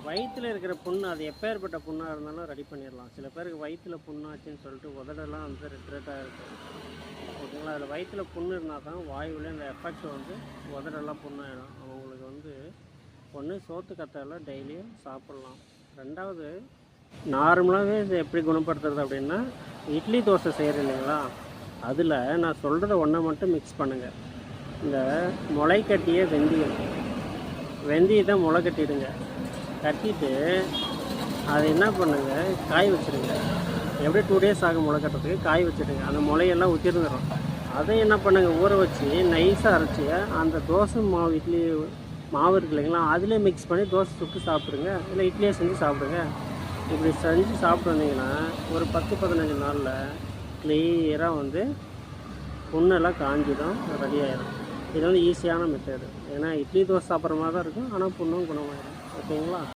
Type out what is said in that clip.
வயிற்றில் இருக்கிற புண்ணு அது எப்பேற்பட்ட புண்ணாக இருந்தாலும் ரெடி பண்ணிடலாம். சில பேருக்கு வயிற்றில் புண்ணாச்சுன்னு சொல்லிட்டு உதடெல்லாம் வந்து ரெட் ரெட்டாக இருக்கும். ஓகேங்களா? அதில் வயிற்றில் புண்ணு இருந்தால் தான் வாயுவில் இந்த எஃபெக்ட் வந்து உதடெல்லாம் புண்ணாயிடும். அவங்களுக்கு வந்து ஒன்று சோத்து கத்தால டெய்லியும் சாப்பிட்லாம். ரெண்டாவது, நார்மலாகவே இதை எப்படி குணப்படுத்துறது அப்படின்னா, இட்லி தோசை செய்கிற இல்லைங்களா, அதில் நான் சொல்கிறத ஒன்றை மட்டும் மிக்ஸ் பண்ணுங்கள். இந்த முளை கட்டிய வெந்தயத்தை முளை கட்டிடுங்க. கட்டிட்டு அதை என்ன பண்ணுங்கள், காய வச்சுடுங்க. எப்படி 2 days ஆகும் முளை கட்டுறதுக்கு, காய வச்சுடுங்க. அந்த முளையெல்லாம் உதிர்ந்துடும். அதை என்ன பண்ணுங்கள், ஊற வச்சு நைஸாக அரைச்சி அந்த தோசை மாவு இட்லி மாவு இருக்கு இல்லைங்களா, அதிலே மிக்ஸ் பண்ணி தோசை சுட்டு சாப்பிடுங்க. இல்லை இட்லியே செஞ்சு சாப்பிடுங்க. இப்படி செஞ்சு சாப்பிட்டு வந்தீங்கன்னா ஒரு 10-15 நாளில் கிளியராக வந்து புண்ணெல்லாம் காஞ்சிடும், ரெடி ஆகிடும். இது வந்து ஈஸியான மெத்தடு. ஏன்னா இட்லி தோசை சாப்பிட்ற மாதிரி தான் இருக்கும், ஆனால் புண்ணும் குணமாயிடும். ஓகேங்களா?